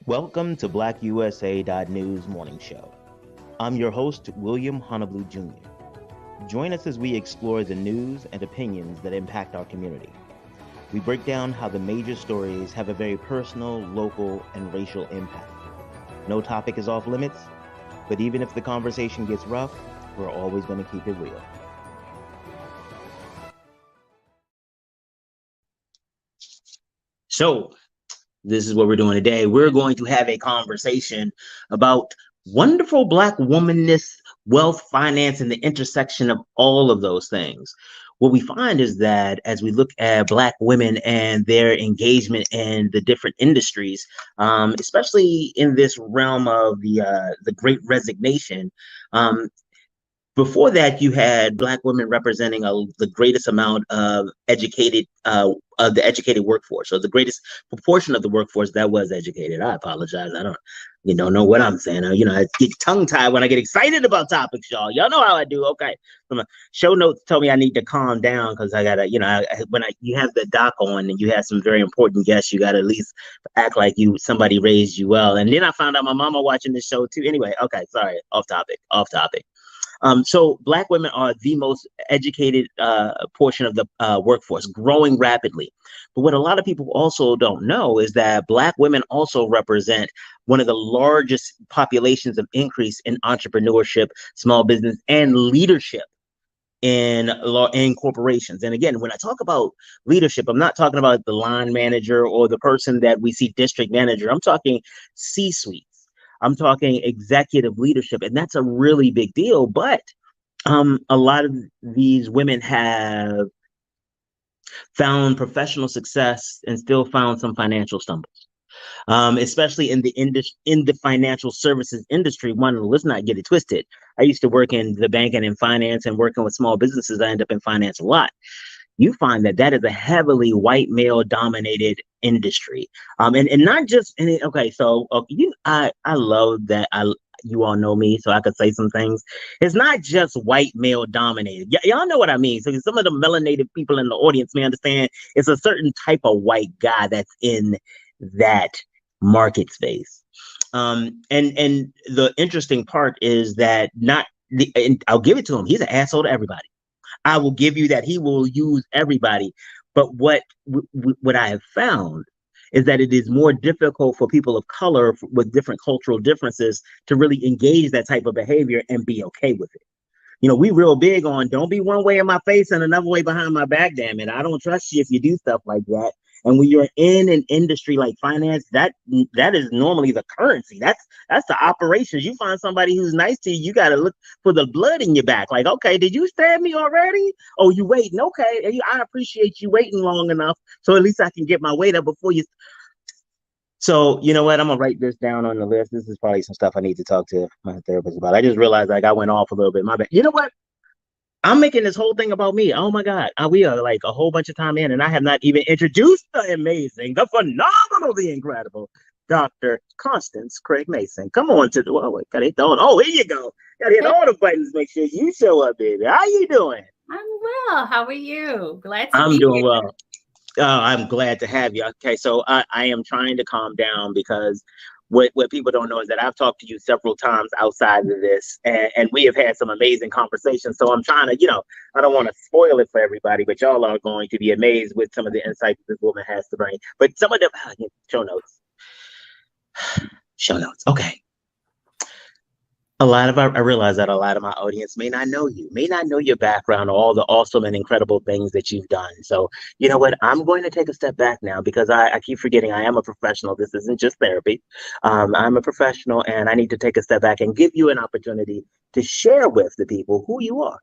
Welcome to BlackUSA.news morning show. I'm your host, William Honolulu Jr. Join us as we explore the news and opinions that impact our community. We break down how the major stories have a very personal, local, and racial impact. No topic is off limits, but even if the conversation gets rough, we're always going to keep it real. So, this is what we're doing today. We're going to have a conversation about wonderful Black womanness, wealth, finance, and the intersection of all of those things. What we find is that as we look at Black women and their engagement in the different industries, especially in this realm of the Great Resignation, before that, you had Black women representing the greatest amount of the educated workforce, or the greatest proportion of the workforce that was educated. I apologize. I don't know what I'm saying. I get tongue tied when I get excited about topics, y'all. Y'all know how I do. Okay. From show notes tell me I need to calm down because I gotta, you have the doc on and you have some very important guests, you gotta at least act like somebody raised you well. And then I found out my mama watching this show too. Anyway, okay, sorry, off topic. So Black women are the most educated portion of the workforce, growing rapidly. But what a lot of people also don't know is that Black women also represent one of the largest populations of increase in entrepreneurship, small business, and leadership in corporations. And again, when I talk about leadership, I'm not talking about the line manager or the person that we see district manager. I'm talking C-suite. I'm talking executive leadership, and that's a really big deal. But a lot of these women have found professional success and still found some financial stumbles, especially in the financial services industry. Let's not get it twisted. I used to work in the banking and finance, and working with small businesses, I end up in finance a lot. You find that is a heavily white male dominated industry. And not just okay, so I love that you all know me, so I could say some things. It's not just white male dominated. Y'all know what I mean. So some of the melanated people in the audience may understand it's a certain type of white guy that's in that market space. And the interesting part is that and I'll give it to him. He's an asshole to everybody. I will give you that. He will use everybody. But what I have found is that it is more difficult for people of color with different cultural differences to really engage that type of behavior and be okay with it. We real big on don't be one way in my face and another way behind my back, damn it. I don't trust you if you do stuff like that. And when you're in an industry like finance, that is normally the currency. That's the operations. You find somebody who's nice to you, you got to look for the blood in your back. Like, okay, did you stab me already? Oh, you waiting? Okay, I appreciate you waiting long enough, so at least I can get my weight up before you. So you know what? I'm gonna write this down on the list. This is probably some stuff I need to talk to my therapist about. I just realized I went off a little bit. My bad. You know what? I'm making this whole thing about me. Oh my God. We are like a whole bunch of time in, and I have not even introduced the amazing, the phenomenal, the incredible Dr. Constance Craig Mason. Come on to the got it on. Oh, here you go. Gotta hit all the buttons. Make sure you show up, baby. How you doing? I'm well. How are you? Glad to I'm be doing here. well. I'm glad to have you. Okay, so I am trying to calm down because what people don't know is that I've talked to you several times outside of this, and we have had some amazing conversations. So I'm trying to, I don't want to spoil it for everybody, but y'all are going to be amazed with some of the insights this woman has to bring. But some of the show notes. Okay. I realize that a lot of my audience may not know you, may not know your background, or all the awesome and incredible things that you've done. So, you know what? I'm going to take a step back now because I keep forgetting I am a professional. This isn't just therapy. I'm a professional, and I need to take a step back and give you an opportunity to share with the people who you are.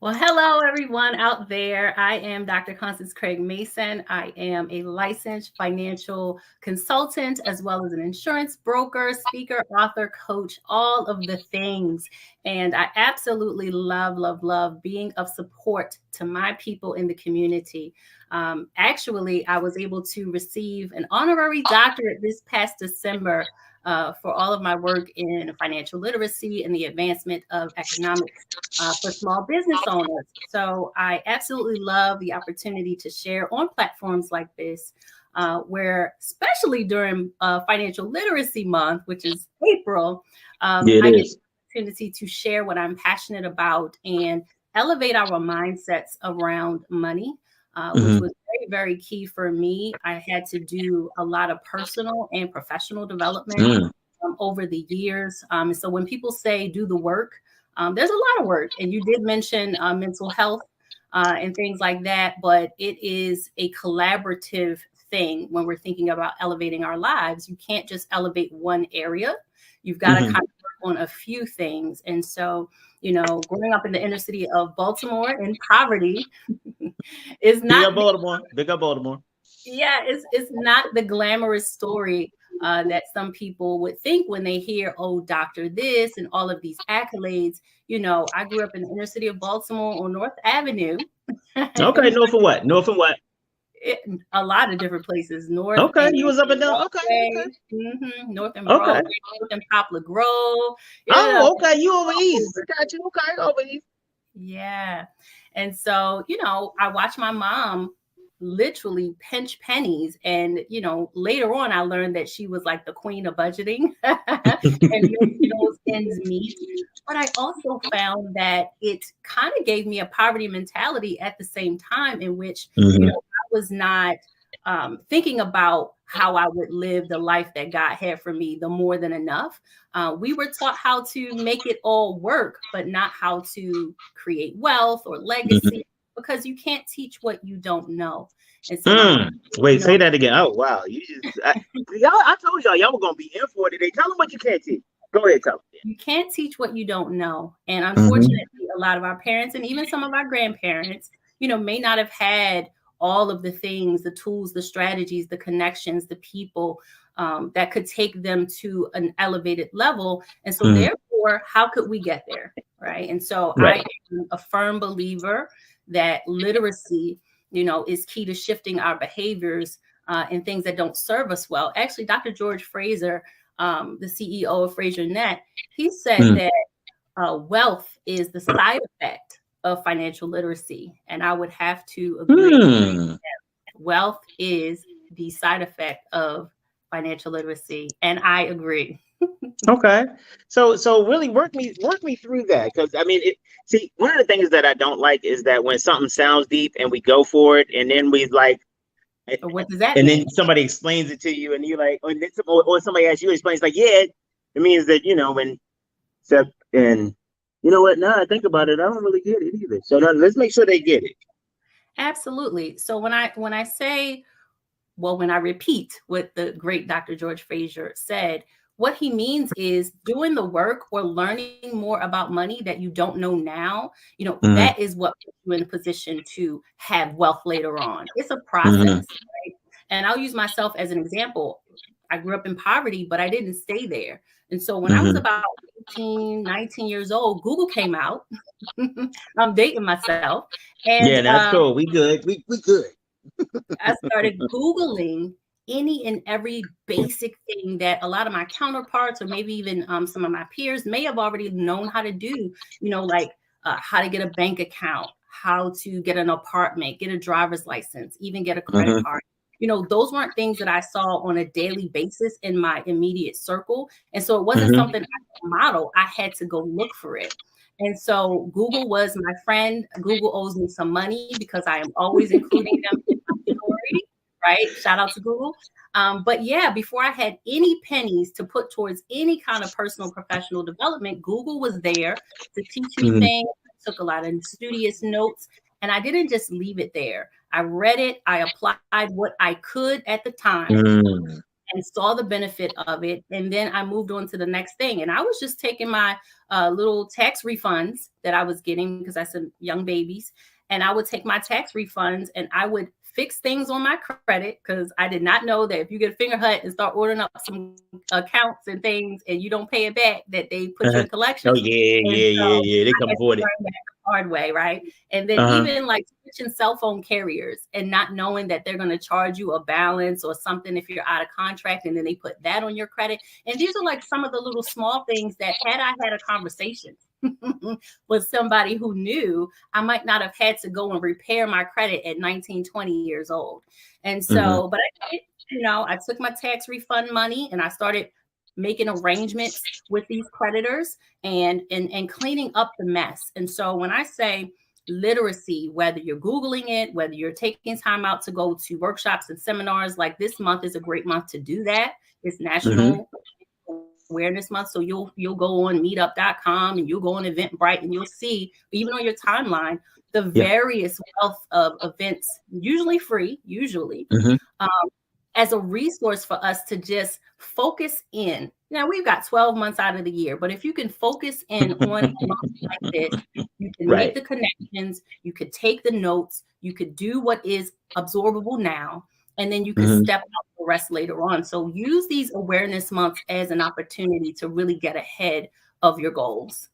Well, hello, everyone out there. I am Dr. Constance Craig Mason. I am a licensed financial consultant, as well as an insurance broker, speaker, author, coach, all of the things. And I absolutely love being of support to my people in the community. Actually, I was able to receive an honorary doctorate this past December for all of my work in financial literacy and the advancement of economics for small business owners. So I absolutely love the opportunity to share on platforms like this where especially during Financial Literacy Month, which is April, I get the opportunity to share what I'm passionate about and elevate our mindsets around money, which was very, very key for me. I had to do a lot of personal and professional development over the years. So when people say do the work, there's a lot of work. And you did mention mental health and things like that, but it is a collaborative thing when we're thinking about elevating our lives. You can't just elevate one area. You've got to kind of work on a few things. And so, you know, growing up in the inner city of Baltimore in poverty is not big up Baltimore. Yeah, it's not the glamorous story that some people would think when they hear, oh, Dr. This and all of these accolades. You know, I grew up in the inner city of Baltimore on North Avenue. Okay, north of what? North of what? A lot of different places. North. Okay, you was up and down. Okay. North and Broadway, North and Poplar Grove. Okay, you over east. Got you. Okay, over east. Yeah, and so you know, I watched my mom literally pinch pennies, and you know, later on, I learned that she was like the queen of budgeting and making those ends meet. But I also found that it kind of gave me a poverty mentality at the same time, in which you know, I was not thinking about how I would live the life that God had for me, the more than enough. We were taught how to make it all work, but not how to create wealth or legacy, because you can't teach what you don't know. And so, wait, say that again. Oh, wow. I told y'all were going to be in for it today. Tell them what you can't teach. Go ahead, tell them. You can't teach what you don't know. And unfortunately, a lot of our parents and even some of our grandparents, you know, may not have had all of the things, the tools, the strategies, the connections, the people that could take them to an elevated level. And so therefore, how could we get there? Right. And so I am a firm believer that literacy, you know, is key to shifting our behaviors and things that don't serve us well. Actually, Dr. George Fraser, the CEO of FraserNet, he said that wealth is the side effect of financial literacy. And I would have to agree that wealth is the side effect of financial literacy. And I agree. Okay. So really work me through that. Because I mean, see, one of the things that I don't like is that when something sounds deep and we go for it and then we like, what does that mean? Then somebody explains it to you and you're like, or somebody asks you explains like, yeah, it means that, you know, and you know what? Now I think about it, I don't really get it either. So now let's make sure they get it. Absolutely. So when I repeat what the great Dr. George Fraser said, what he means is doing the work or learning more about money that you don't know now. You know, that is what puts you in a position to have wealth later on. It's a process, right? And I'll use myself as an example. I grew up in poverty, but I didn't stay there. And so when I was about 18, 19 years old, Google came out. I'm dating myself. And yeah, that's cool. We good. We good. I started Googling any and every basic thing that a lot of my counterparts or maybe even some of my peers may have already known how to do, you know, like how to get a bank account, how to get an apartment, get a driver's license, even get a credit card. You know, those weren't things that I saw on a daily basis in my immediate circle. And so it wasn't something I could model. I had to go look for it. And so Google was my friend. Google owes me some money because I am always including them in my story, right? Shout out to Google. But yeah, before I had any pennies to put towards any kind of personal professional development, Google was there to teach me things. I took a lot of studious notes, and I didn't just leave it there. I read it. I applied what I could at the time and saw the benefit of it. And then I moved on to the next thing. And I was just taking my little tax refunds that I was getting because I said young babies. And I would take my tax refunds and I would fix things on my credit because I did not know that if you get a finger hut and start ordering up some accounts and things and you don't pay it back, that they put you in collection. Oh, yeah. They come for it. hard way, right? And then even like switching cell phone carriers and not knowing that they're going to charge you a balance or something if you're out of contract, and then they put that on your credit. And these are like some of the little small things that had I had a conversation with somebody who knew, I might not have had to go and repair my credit at 19, 20 years old. And so, but I did, I took my tax refund money and I started making arrangements with these creditors and cleaning up the mess. And so when I say literacy, whether you're Googling it, whether you're taking time out to go to workshops and seminars, like this month is a great month to do that. It's National Awareness Month. So you'll go on meetup.com and you'll go on Eventbrite and you'll see, even on your timeline, the various wealth of events, usually free, as a resource for us to just focus in. Now, we've got 12 months out of the year, but if you can focus in on a month like this, you can make the connections, you could take the notes, you could do what is absorbable now, and then you can step out the rest later on. So use these awareness months as an opportunity to really get ahead of your goals.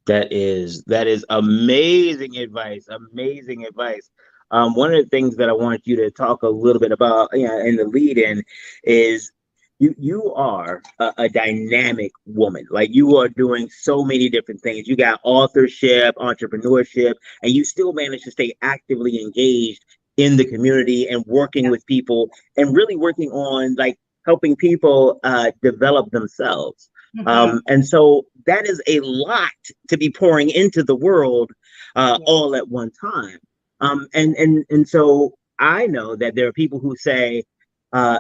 That is amazing advice. Amazing advice. One of the things that I want you to talk a little bit about in the lead in is you are a dynamic woman. Like, you are doing so many different things. You got authorship, entrepreneurship, and you still manage to stay actively engaged in the community and working with people and really working on like helping people develop themselves. And so that is a lot to be pouring into the world all at one time. And so I know that there are people who say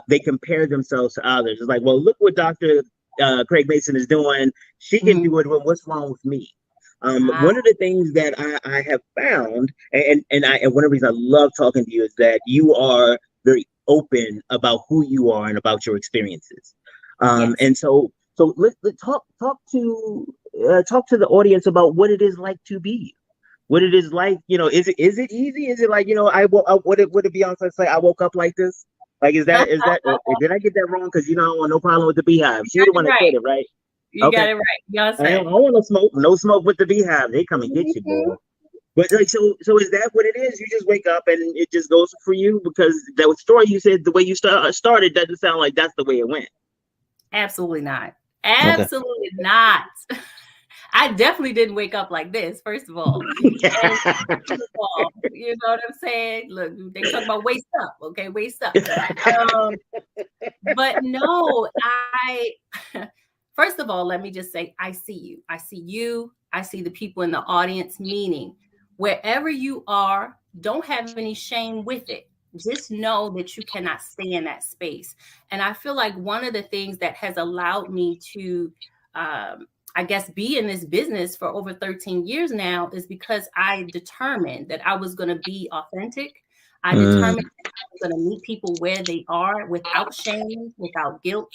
they compare themselves to others. It's like, well, look what Dr. Craig Mason is doing. She can do it. Well, what's wrong with me? One of the things that I have found, and one of the reasons I love talking to you, is that you are very open about who you are and about your experiences. And so let's talk to the audience about what it is like to be. What it is like, is it easy? Is it like, would it Beyonce say, I woke up like this? Like, is that, did I get that wrong? Because, I don't want no problem with the Beehive. She the one that said it, right? You got it right. Beyonce. I don't want no smoke with the Beehive. They come and get you, boy. But like, so is that what it is? You just wake up and it just goes for you? Because that story you said, the way you started, doesn't sound like that's the way it went. Absolutely not. Absolutely not. I definitely didn't wake up like this, first of all. You know what I'm saying? Look, they talk about waist up, okay? Waist up. But no, first of all, let me just say, I see you. I see you. I see the people in the audience, meaning wherever you are, don't have any shame with it. Just know that you cannot stay in that space. And I feel like one of the things that has allowed me to, be in this business for over 13 years now is because I determined that I was going to be authentic. I determined that I was going to meet people where they are without shame, without guilt.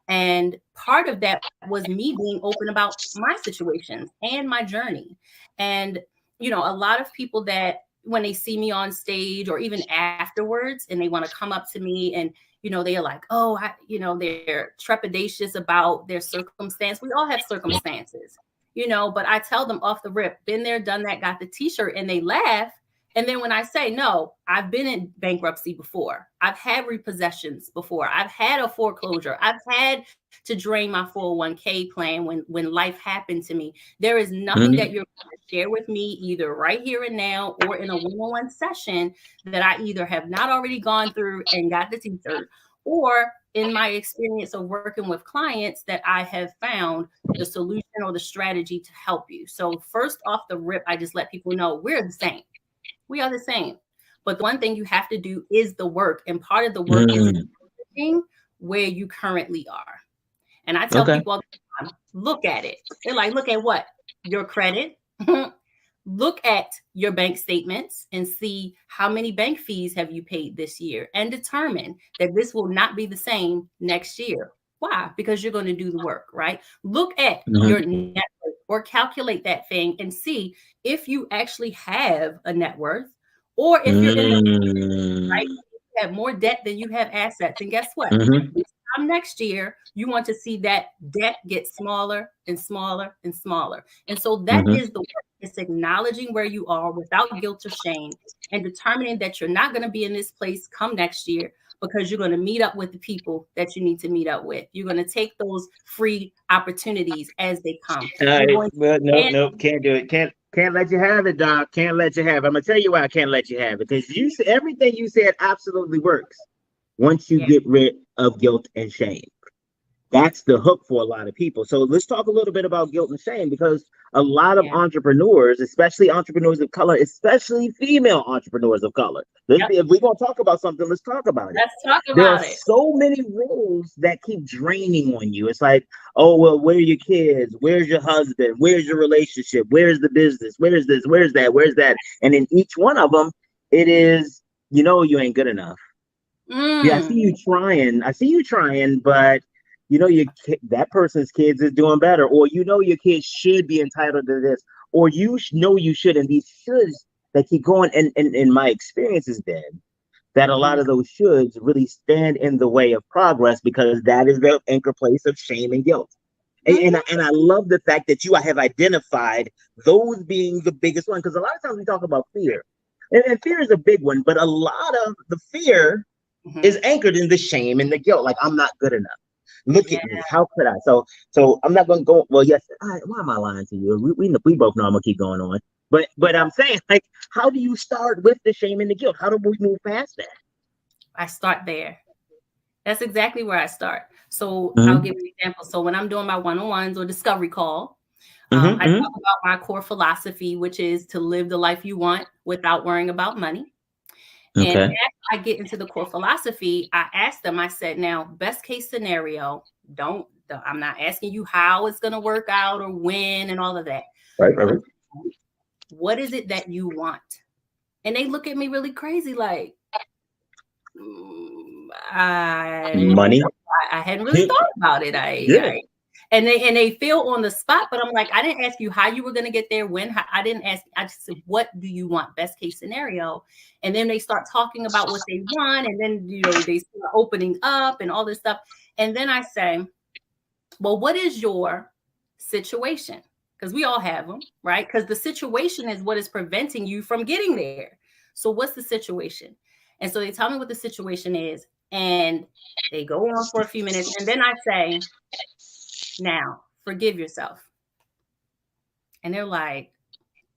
And part of that was me being open about my situations and my journey. And, a lot of people that when they see me on stage or even afterwards and they want to come up to me and, they are like, oh, they're trepidatious about their circumstance. We all have circumstances, but I tell them off the rip, been there, done that, got the t-shirt, and they laugh. And then when I say, no, I've been in bankruptcy before. I've had repossessions before. I've had a foreclosure. I've had to drain my 401k plan when life happened to me. There is nothing that you're going to share with me either right here and now or in a one-on-one session that I either have not already gone through and got the t-shirt, or in my experience of working with clients that I have found the solution or the strategy to help you. So first off the rip, I just let people know we're the same. We are the same. But the one thing you have to do is the work. And part of the work is looking where you currently are. And I tell people all the time, look at it. They're like, look at what? Your credit. Look at your bank statements and see how many bank fees have you paid this year, and determine that this will not be the same next year. Why? Because you're going to do the work, right? Look at your net worth or calculate that thing and see if you actually have a net worth, or if you're in the right, you have more debt than you have assets. And guess what? This time next year, you want to see that debt get smaller and smaller and smaller. And so that is the work. It's acknowledging where you are without guilt or shame and determining that you're not going to be in this place come next year because you're going to meet up with the people that you need to meet up with. You're going to take those free opportunities as they come. Nope, can't do it. Can't let you have it, Doc. Can't let you have it. I'm gonna tell you why I can't let you have it. Because everything you said absolutely works once you get rid of guilt and shame. That's the hook for a lot of people. So let's talk a little bit about guilt and shame, because a lot of entrepreneurs, especially entrepreneurs of color, especially female entrepreneurs of color. If we're going to talk about something, let's talk about it. Let's talk about there are so many roles that keep draining on you. It's like, oh, well, where are your kids? Where's your husband? Where's your relationship? Where's the business? Where's this? Where's that? Where's that? And in each one of them, it is, you ain't good enough. Yeah, I see you trying, but that person's kids is doing better, or your kids should be entitled to this, or you should, and these shoulds that keep going. And my experience has been that a lot of those shoulds really stand in the way of progress, because that is the anchor place of shame and guilt. And I love the fact that you have identified those being the biggest one, because a lot of times we talk about fear, and fear is a big one, but a lot of the fear is anchored in the shame and the guilt. Like, I'm not good enough. Look at me. How could I? So I'm not going to go. Well, yes. Why am I lying to you? We both know I'm gonna keep going on. But I'm saying, like, how do you start with the shame and the guilt? How do we move past that? I start there. That's exactly where I start. So I'll give an example. So when I'm doing my one-on-ones or discovery call, I talk about my core philosophy, which is to live the life you want without worrying about money. Okay. And as I get into the core philosophy, I asked them, I said, now, best case scenario, I'm not asking you how it's going to work out or when and all of that. Right. What is it that you want? And they look at me really crazy, like, money. I hadn't really thought about it. And they feel on the spot, but I'm like, I didn't ask you how you were going to get there, when. I didn't ask. I just said, what do you want? Best case scenario. And then they start talking about what they want, and then they start opening up and all this stuff. And then I say, well, what is your situation? Because we all have them, right? Because the situation is what is preventing you from getting there. So what's the situation? And so they tell me what the situation is, and they go on for a few minutes, and then I say, now, forgive yourself. And they're like,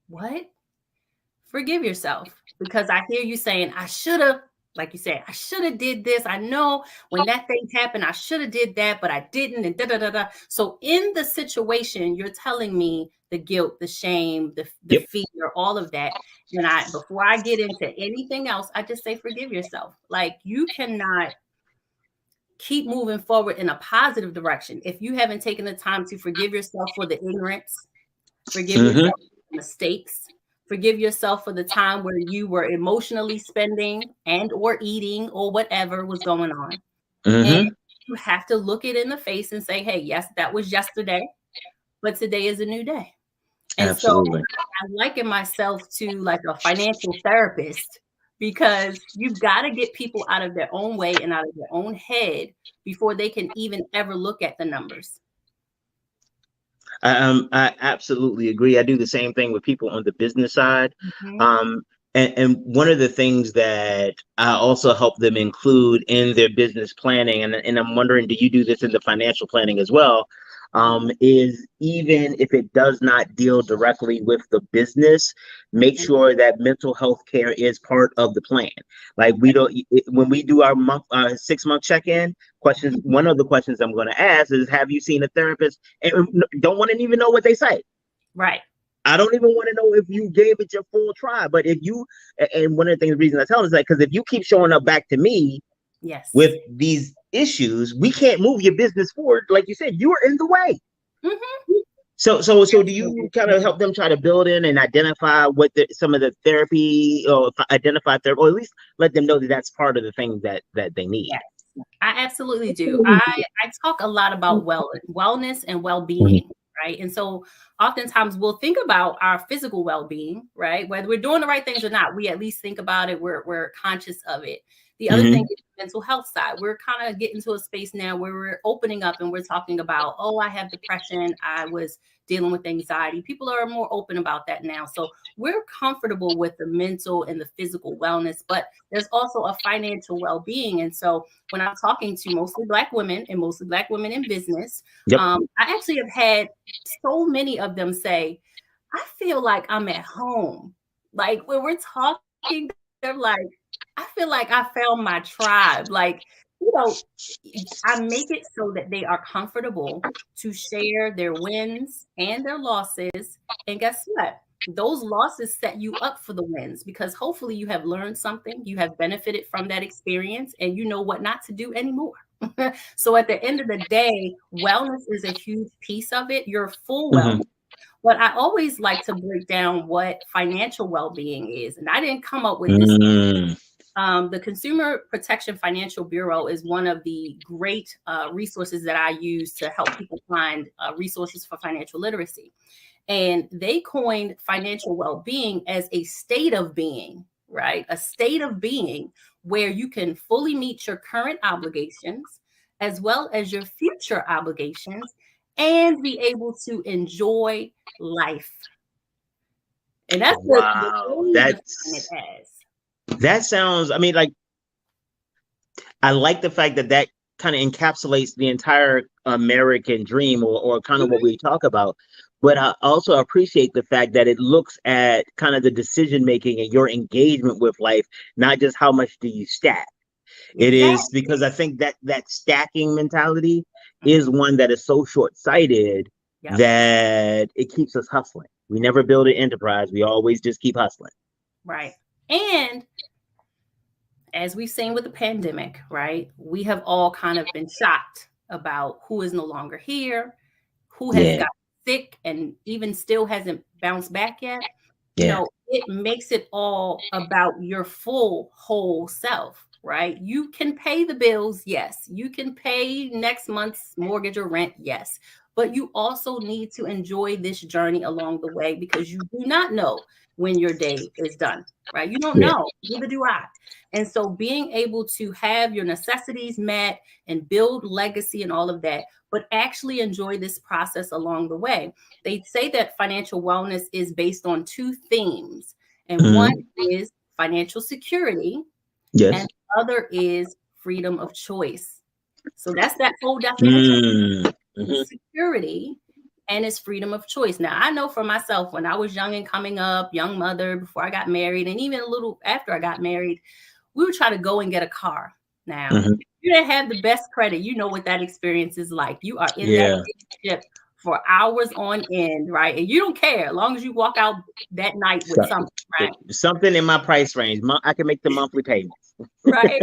what? Forgive yourself. Because I hear you saying, I should have, like you said, I should have did this. I know when that thing happened, I should have did that, but I didn't. And da-da-da-da. So in the situation, you're telling me the guilt, the shame, the fear, all of that. And before I get into anything else, I just say, forgive yourself. Like, you cannot keep moving forward in a positive direction if you haven't taken the time to forgive yourself for the ignorance, forgive yourself for the mistakes, forgive yourself for the time where you were emotionally spending and or eating or whatever was going on. And you have to look it in the face and say, hey, yes, that was yesterday, but today is a new day. And Absolutely. So I liken myself to like a financial therapist, because you've got to get people out of their own way and out of their own head before they can even ever look at the numbers. I absolutely agree. I do the same thing with people on the business side. And one of the things that I also help them include in their business planning, and I'm wondering, do you do this in the financial planning as well? Is even if it does not deal directly with the business, make sure that mental health care is part of the plan. Like, when we do our 6-month check-in questions, one of the questions I'm going to ask is, have you seen a therapist? And don't want to even know what they say. Right. I don't even want to know if you gave it your full try. But if you, and one of the reasons I tell them is that, because if you keep showing up back to me with these issues, we can't move your business forward. Like you said, you are in the way. So do you kind of help them try to build in and identify what some of the therapy, or identify therapy, or at least let them know that that's part of the things that they need? Yes, I absolutely do. I talk a lot about wellness and well-being, right? And so oftentimes we'll think about our physical well-being, right? Whether we're doing the right things or not, we at least think about it. We're conscious of it. The other thing is the mental health side. We're kind of getting to a space now where we're opening up and we're talking about, oh, I have depression. I was dealing with anxiety. People are more open about that now. So we're comfortable with the mental and the physical wellness, but there's also a financial well-being. And so when I'm talking to mostly Black women and mostly Black women in business, I actually have had so many of them say, I feel like I'm at home. Like when we're talking, they're like, I feel like I found my tribe. Like, you know, I make it so that they are comfortable to share their wins and their losses. And guess what? Those losses set you up for the wins because hopefully you have learned something, you have benefited from that experience, and you know what not to do anymore. So at the end of the day, wellness is a huge piece of it. Your full wellness. But I always like to break down what financial well-being is. And I didn't come up with this. The Consumer Protection Financial Bureau is one of the great resources that I use to help people find resources for financial literacy. And they coined financial well-being as a state of being, right? A state of being where you can fully meet your current obligations as well as your future obligations and be able to enjoy life. And that's that sounds, I mean, like, I like the fact that that kind of encapsulates the entire American dream or kind of what we talk about. But I also appreciate the fact that it looks at kind of the decision making and your engagement with life, not just how much do you stack. It is because I think that that stacking mentality is one that is so short-sighted that it keeps us hustling. We never build an enterprise. We always just keep hustling. Right. And as we've seen with the pandemic, right, we have all kind of been shocked about who is no longer here, who has got sick and even still hasn't bounced back yet. You know, it makes it all about your full whole self. Right? You can pay the bills, yes. You can pay next month's mortgage or rent, yes. But you also need to enjoy this journey along the way because you do not know when your day is done, right? You don't know, neither do I. And so being able to have your necessities met and build legacy and all of that, but actually enjoy this process along the way. They say that financial wellness is based on two themes. And one is financial security. And the other is freedom of choice. So that's that whole definition. Security and it's freedom of choice. Now, I know for myself, when I was young and coming up, young mother, before I got married, and even a little after I got married, we would try to go and get a car. Now, if you didn't have the best credit, you know what that experience is like. You are in that relationship for hours on end, right? And you don't care as long as you walk out that night with something, right? Something in my price range. I can make the monthly payments. Right.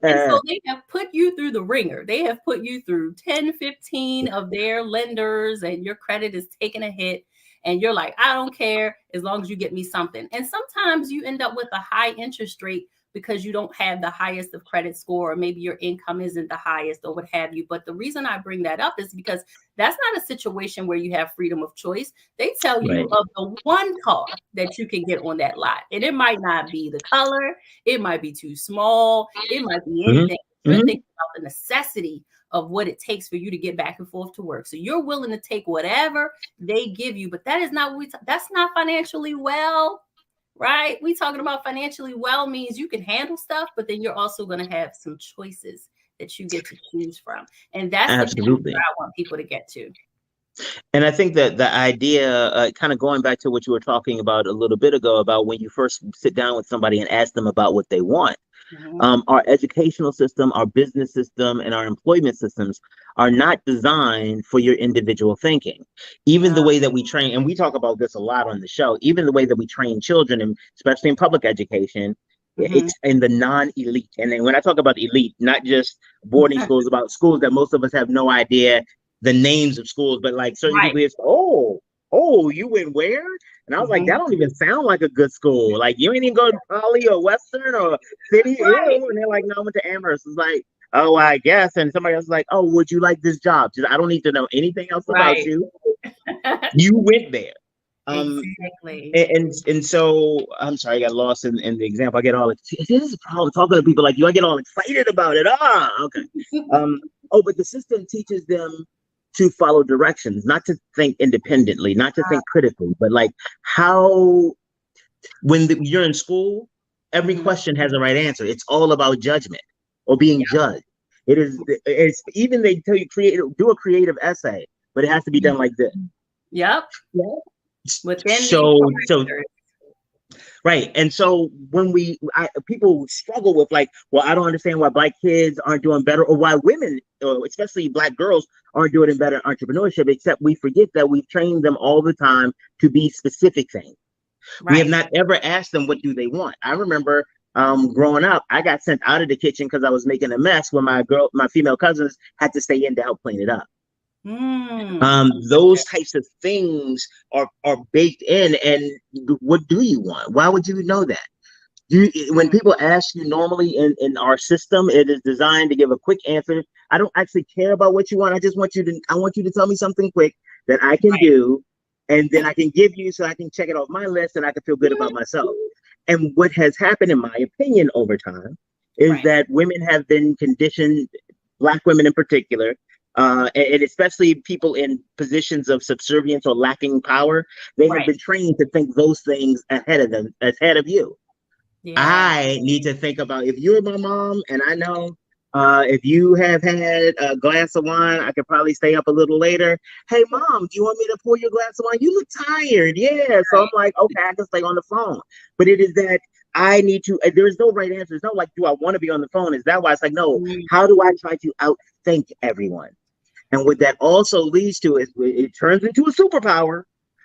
And so they have put you through the ringer. They have put you through 10, 15 of their lenders and your credit is taking a hit. And you're like, I don't care as long as you get me something. And sometimes you end up with a high interest rate because you don't have the highest of credit score, or maybe your income isn't the highest or what have you. But the reason I bring that up is because that's not a situation where you have freedom of choice. They tell you of the one car that you can get on that lot. And it might not be the color. It might be too small. It might be anything. You're thinking about the necessity of what it takes for you to get back and forth to work. So you're willing to take whatever they give you, but that is not what that's not financially well. Right? We talking about financially well means you can handle stuff, but then you're also going to have some choices that you get to choose from. And that's absolutely what I want people to get to. And I think that the idea, kind of going back to what you were talking about a little bit ago, about when you first sit down with somebody and ask them about what they want, our educational system, our business system, and our employment systems are not designed for your individual thinking. Even the way that we train, and we talk about this a lot on the show, even the way that we train children, and especially in public education, it's in the non-elite. And then when I talk about elite, not just boarding schools, about schools that most of us have no idea the names of schools, but like certain people, it's, you went where? And I was like, that don't even sound like a good school. Like, you ain't even go to Poly or Western or City. And they're like, no, I went to Amherst. It's like, oh, I guess. And somebody else is like, oh, would you like this job? I don't need to know anything else about you. You went there. Exactly. And so I'm sorry, I got lost in the example. I get all this is a problem talking to people like you. I get all excited about it. Okay. But the system teaches them to follow directions, not to think independently, not to think critically, but like how you're in school, every question has a right answer. It's all about judgment or being judged. It's even they tell you do a creative essay, but it has to be done like this. Yep. Within So right. And so when people struggle with like, well, I don't understand why Black kids aren't doing better, or why women, especially Black girls, aren't doing better in entrepreneurship, except we forget that we've trained them all the time to be specific things. Right. We have not ever asked them what do they want. I remember growing up, I got sent out of the kitchen because I was making a mess when my female cousins had to stay in to help clean it up. Those types of things are baked in. And what do you want? Why would you know that? When people ask you normally in our system, it is designed to give a quick answer. I don't actually care about what you want. I want you to tell me something quick that I can do, and then I can give you so I can check it off my list and I can feel good about myself. And what has happened, in my opinion, over time is that women have been conditioned, Black women in particular, and especially people in positions of subservience or lacking power, they have been trained to think those things ahead of you. Yeah. I need to think about, if you're my mom and I know if you have had a glass of wine, I could probably stay up a little later. Hey, Mom, do you want me to pour your glass of wine? You look tired. Yeah. So I'm like, okay, I can stay on the phone. But it is that I need to, there's no right answer. It's not like, do I want to be on the phone? Is that why? It's like, no, how do I try to outthink everyone? And what that also leads to is it turns into a superpower,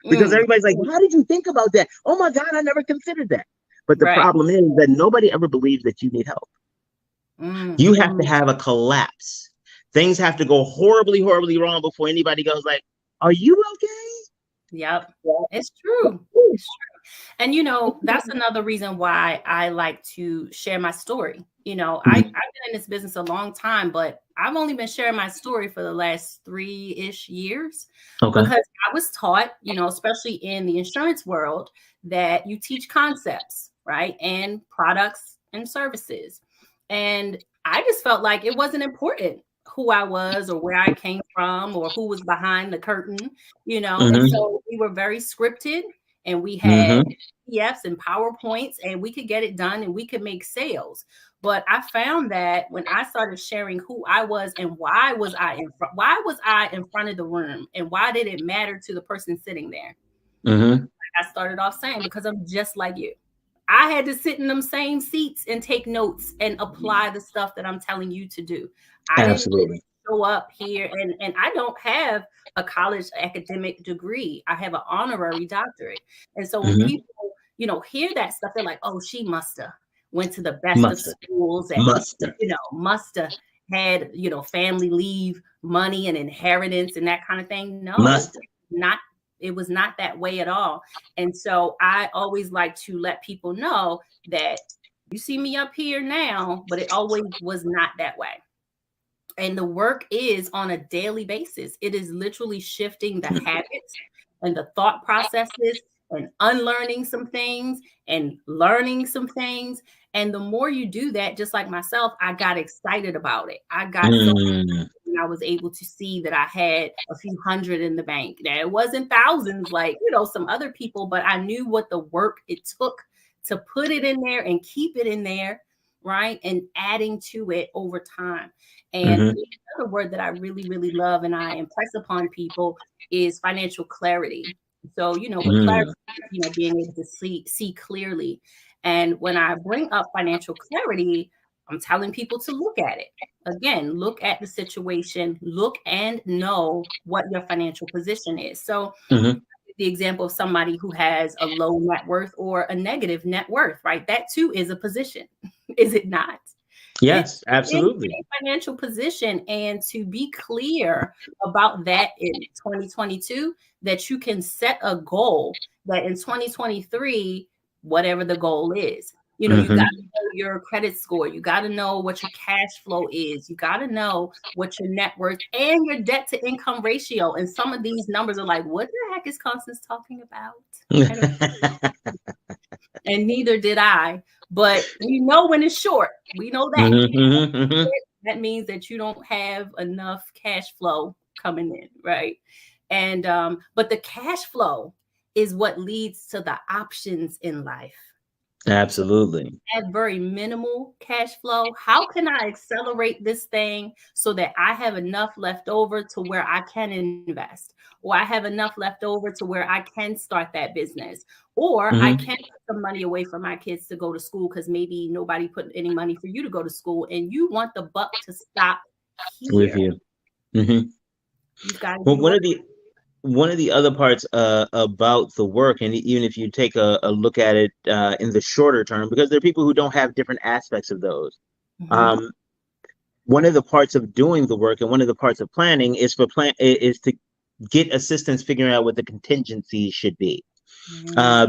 because everybody's like, well, how did you think about that? Oh my God, I never considered that. But the problem is that nobody ever believes that you need help. You have to have a collapse. Things have to go horribly, horribly wrong before anybody goes like, are you okay? Yep. It's true. It's true. And, that's another reason why I like to share my story. I've been in this business a long time, but I've only been sharing my story for the last 3-ish years. Because I was taught, especially in the insurance world, that you teach concepts, right? And products and services. And I just felt like it wasn't important who I was or where I came from or who was behind the curtain, And so we were very scripted, and we had PDFs and PowerPoints, and we could get it done and we could make sales. But I found that when I started sharing who I was and why was I in front of the room, and why did it matter to the person sitting there? Like I started off saying, because I'm just like you. I had to sit in them same seats and take notes and apply the stuff that I'm telling you to do. I didn't show up here, and I don't have a college academic degree. I have an honorary doctorate. And so when people, hear that stuff, they're like, oh, she musta went to the best of schools and musta had, family leave money and inheritance and that kind of thing. No, it was not that way at all. And so I always like to let people know that you see me up here now, but it always was not that way. And the work is on a daily basis. It is literally shifting the habits and the thought processes and unlearning some things and learning some things. And the more you do that, just like myself, I got excited about it. I got so excited when I was able to see that I had a few hundred in the bank. Now, it wasn't thousands like, some other people, but I knew what the work it took to put it in there and keep it in there, right? And adding to it over time. And another word that I really, really love and I impress upon people is financial clarity. So, with clarity, being able to see clearly. And when I bring up financial clarity, I'm telling people to look at it. Again, look at the situation, look and know what your financial position is. So the example of somebody who has a low net worth or a negative net worth, right? That too is a position, is it not? Yes, absolutely. A financial position, and to be clear about that in 2022, that you can set a goal that in 2023, whatever the goal is, You know, you got to know your credit score. You got to know what your cash flow is. You got to know what your net worth and your debt to income ratio. And some of these numbers are like, what the heck is Constance talking about? And neither did I. But we know when it's short. We know that. That means that you don't have enough cash flow coming in, right? And but the cash flow is what leads to the options in life. Absolutely. At very minimal cash flow, how can I accelerate this thing so that I have enough left over to where I can invest, or I have enough left over to where I can start that business, or I can put some money away for my kids to go to school because maybe nobody put any money for you to go to school and you want the buck to stop here. With you. You've got to well, one of the other parts about the work, and even if you take a look at it in the shorter term, because there are people who don't have different aspects of those. One of the parts of doing the work and one of the parts of planning is to get assistance figuring out what the contingencies should be.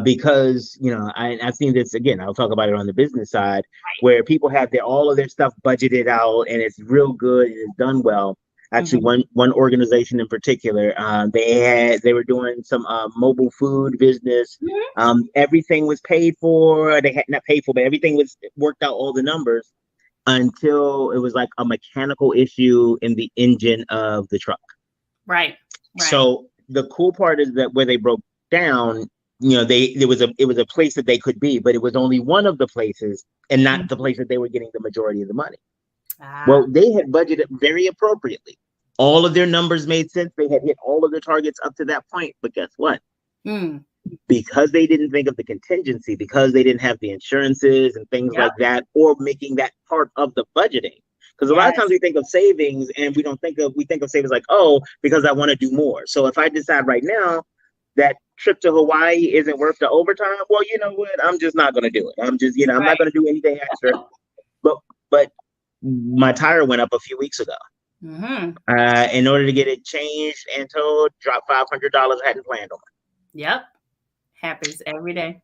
Because, you know, I've seen this again, I'll talk about it on the business side, where people have all of their stuff budgeted out and it's real good and it's done well. Actually, one organization in particular, they were doing some mobile food business. Everything was paid for. They had not paid for, but everything was worked out, all the numbers, until it was like a mechanical issue in the engine of the truck. Right. So the cool part is that where they broke down, you know, it was a place that they could be, but it was only one of the places and not the place that they were getting the majority of the money. Well, they had budgeted very appropriately. All of their numbers made sense. They had hit all of their targets up to that point. But guess what? Because they didn't think of the contingency, because they didn't have the insurances and things like that, or making that part of the budgeting. Because a lot of times we think of savings and we think of savings like, oh, because I want to do more. So if I decide right now that trip to Hawaii isn't worth the overtime, well, you know what? I'm just not going to do it. I'm just, I'm not going to do anything extra. But my tire went up a few weeks ago. In order to get it changed and towed, dropped $500 I hadn't planned on. Yep. Happens every day.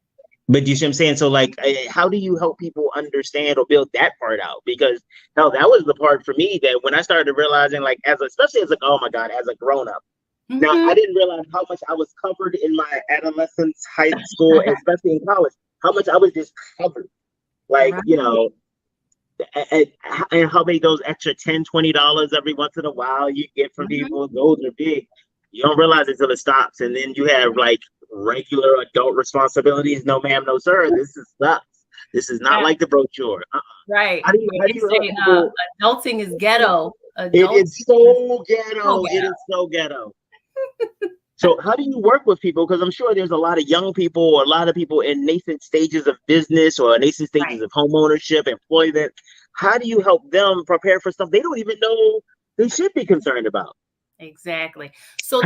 But you see what I'm saying? So like, how do you help people understand or build that part out? Because hell, that was the part for me that when I started realizing, like, especially as oh my God, as a grown up. Now, I didn't realize how much I was covered in my adolescence, high school, and especially in college, how much I was just covered. Like, you know, and how many those extra $10, $20 every once in a while you get from people, those are big. You don't realize it until it stops. And then you have like regular adult responsibilities. No, ma'am, no, sir. This is sucks. This is not like the brochure. Right. How do you say, adulting is ghetto. It is so ghetto. It is so ghetto. So how do you work with people? Because I'm sure there's a lot of young people or a lot of people in nascent stages of business or nascent stages of home ownership, employment. How do you help them prepare for stuff they don't even know they should be concerned about? Exactly. So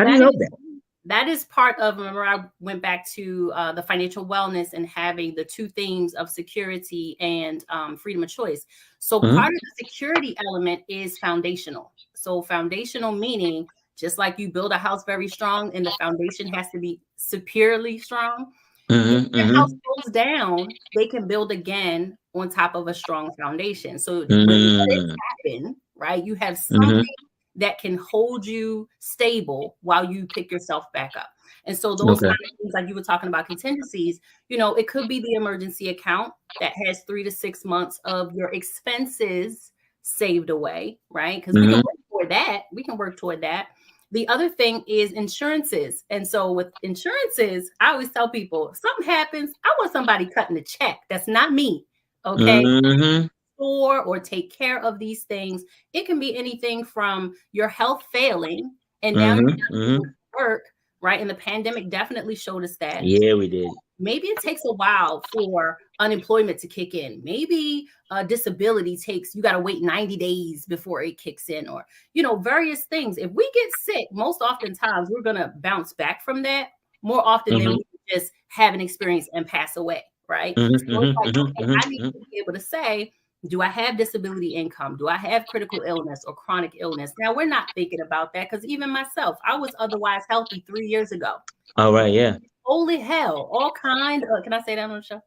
that is part of, remember, I went back to the financial wellness and having the two themes of security and freedom of choice. So part of the security element is foundational. So foundational meaning, just like you build a house very strong and the foundation has to be superiorly strong. If the house goes down, they can build again on top of a strong foundation. So when it happens, right, you have something that can hold you stable while you pick yourself back up. And so those kind of things, like you were talking about contingencies, you know, it could be the emergency account that has 3 to 6 months of your expenses saved away, right? Because we can work toward that. We can work toward that. The other thing is insurances. And so with insurances, I always tell people, if something happens, I want somebody cutting the check. That's not me. Okay. Or take care of these things. It can be anything from your health failing and now you work, right? And the pandemic definitely showed us that. Yeah, we did. Maybe it takes a while for unemployment to kick in. Maybe disability you got to wait 90 days before it kicks in, or, you know, various things. If we get sick, most oftentimes we're going to bounce back from that more often than we just have an experience and pass away, right? So it's like, okay, I need to be able to say, do I have disability income? Do I have critical illness or chronic illness? Now, we're not thinking about that because even myself, I was otherwise healthy 3 years ago. All right, yeah. Holy hell, all kinds of, can I say that on the show?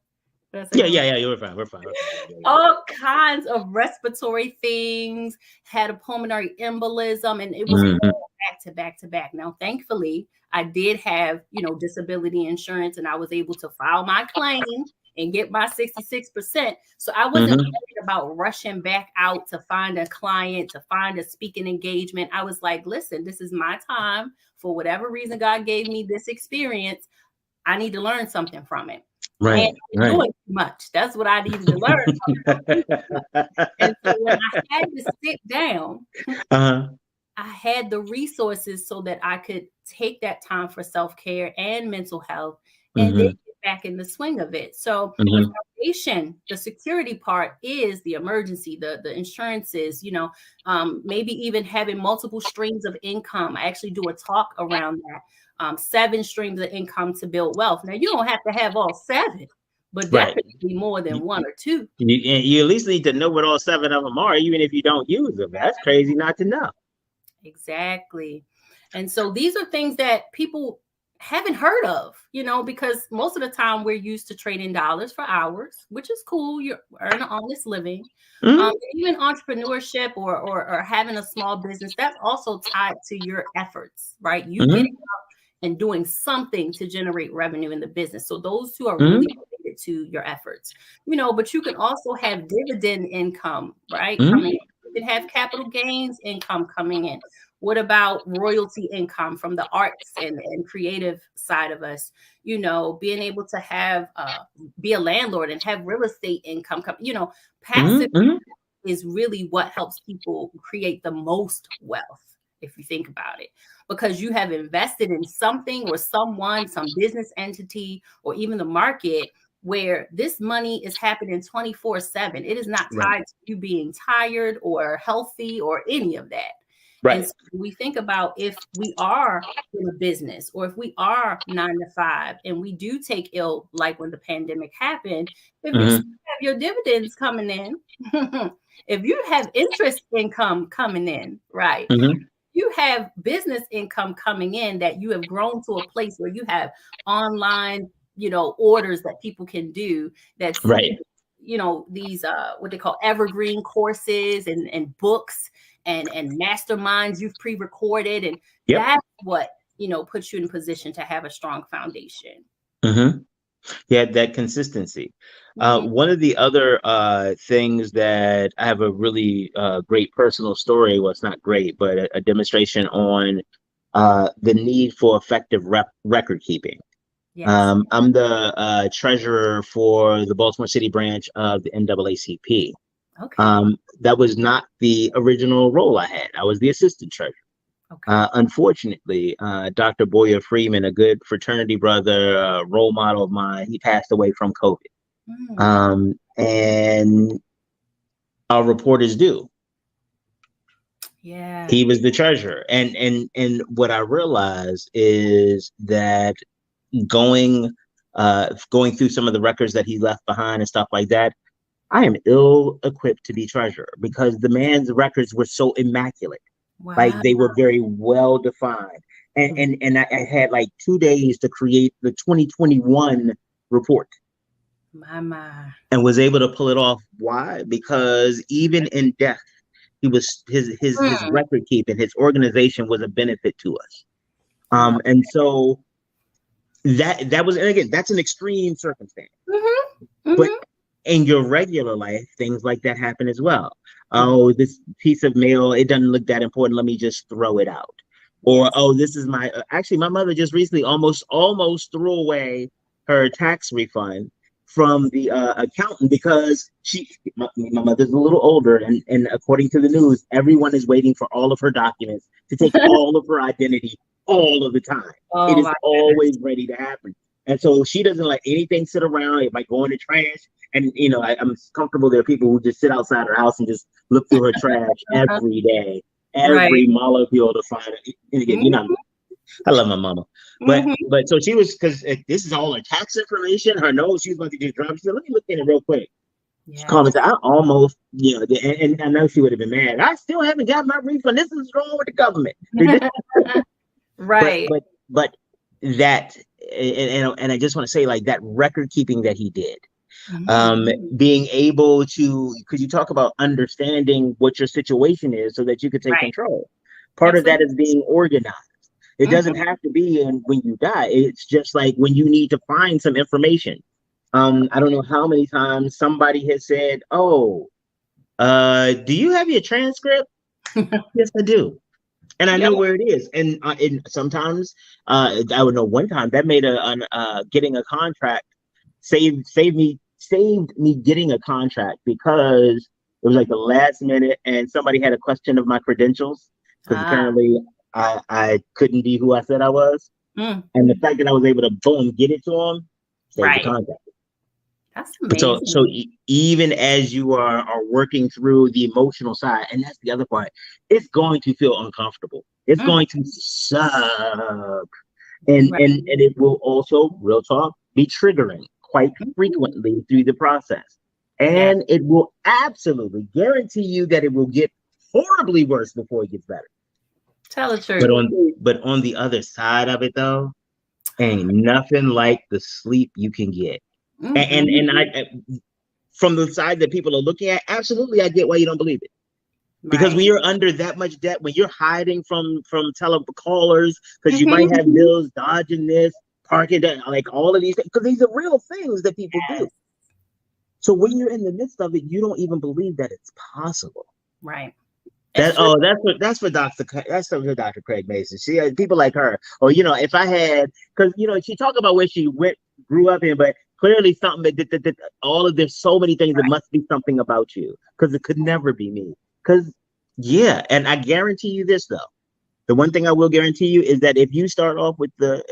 Yeah. We're fine. All kinds of respiratory things, had a pulmonary embolism, and it was all back to back to back. Now, thankfully, I did have, disability insurance, and I was able to file my claim and get my 66%. So I wasn't worried about rushing back out to find a client, to find a speaking engagement. I was like, listen, this is my time. For whatever reason, God gave me this experience. I need to learn something from it. Right. Doing too much. That's what I needed to learn. And so when I had to sit down, I had the resources so that I could take that time for self-care and mental health and then get back in the swing of it. So the foundation, the security part is the emergency, the insurances, maybe even having multiple streams of income. I actually do a talk around that. 7 streams of income to build wealth. Now, you don't have to have all 7, but definitely more than 1 or 2. You at least need to know what all 7 of them are, even if you don't use them. That's crazy not to know. Exactly. And so these are things that people haven't heard of, because most of the time we're used to trading dollars for hours, which is cool. You earn an honest living. Even entrepreneurship or having a small business, that's also tied to your efforts, right? You getting up and doing something to generate revenue in the business. So those 2 are really related to your efforts, but you can also have dividend income, right? Coming in. You can have capital gains income coming in. What about royalty income from the arts and creative side of us? Being able to have, be a landlord and have real estate income come, passive is really what helps people create the most wealth, if you think about it, because you have invested in something or someone, some business entity, or even the market where this money is happening 24/7. It is not tied to you being tired or healthy or any of that. And so we think about if we are in a business or if we are 9 to 5 and we do take ill, like when the pandemic happened, if you still have your dividends coming in, if you have interest income coming in, right? You have business income coming in that you have grown to a place where you have online, orders that people can do that's these what they call evergreen courses and books and masterminds you've pre-recorded, and that's what puts you in position to have a strong foundation. Yeah, that consistency. One of the other things that I have a really great personal story, well, it's not great, but a demonstration on the need for effective record keeping. I'm the treasurer for the Baltimore City branch of the NAACP. That was not the original role I had. I was the assistant treasurer. Unfortunately, Dr. Boyer Freeman, a good fraternity brother, role model of mine, he passed away from COVID. And our report is due. He was the treasurer. And what I realized is that going through some of the records that he left behind and stuff like that, I am ill-equipped to be treasurer because the man's records were so immaculate. Like they were very well defined. And I had like 2 days to create the 2021 report. And was able to pull it off. Why? Because even in death, he was his record keeping, his organization was a benefit to us. And so that was, and again, that's an extreme circumstance. But in your regular life, things like that happen as well. Oh, this piece of mail, it doesn't look that important, let me just throw it out. Or, oh, this is my, actually, my mother just recently almost threw away her tax refund from the accountant because my mother's a little older, and according to the news, everyone is waiting for all of her documents to take all of her identity all of the time. It is always ready to happen. And so she doesn't let anything sit around. It might go in the trash. And, I'm comfortable. There are people who just sit outside her house and just look through her trash every day, every molecule to find it. And again, I love my mama. But so she was, because this is all her tax information, her nose, she was about to just drop. She said, let me look at it real quick. She called me and said, I almost, and I know she would have been mad. I still haven't got my refund. This is wrong with the government. But that, and I just want to say, like, that record keeping that he did, Being able to, because you talk about understanding what your situation is so that you can take control. Part of that is being organized. It doesn't have to be when you die. It's just like when you need to find some information. I don't know how many times somebody has said, "Oh, do you have your transcript?" Yes, I do. And I know where it is. And sometimes, I would know one time that made getting a contract saved me getting a contract because it was like the last minute and somebody had a question of my credentials because apparently I couldn't be who I said I was. And the fact that I was able to boom get it to them saved the contract. That's amazing. So even as you are working through the emotional side, and that's the other part, it's going to feel uncomfortable. It's going to suck. And it will also, real talk, be triggering quite frequently through the process. And it will absolutely guarantee you that it will get horribly worse before it gets better. Tell the truth. But on the other side of it, though, ain't nothing like the sleep you can get. And I, from the side that people are looking at, absolutely, I get why you don't believe it. Because when you're under that much debt, when you're hiding from telecallers, because you might have bills, dodging this, parking, like all of these things, because these are real things that people do. So when you're in the midst of it, you don't even believe that it's possible. Right. That's for Dr. Craig Mason. She people like her, or if I had, because she talked about where she grew up in, but clearly something that there's so many things that must be something about you, because it could never be me. Because and I guarantee you this though. The one thing I will guarantee you is that if you start off with the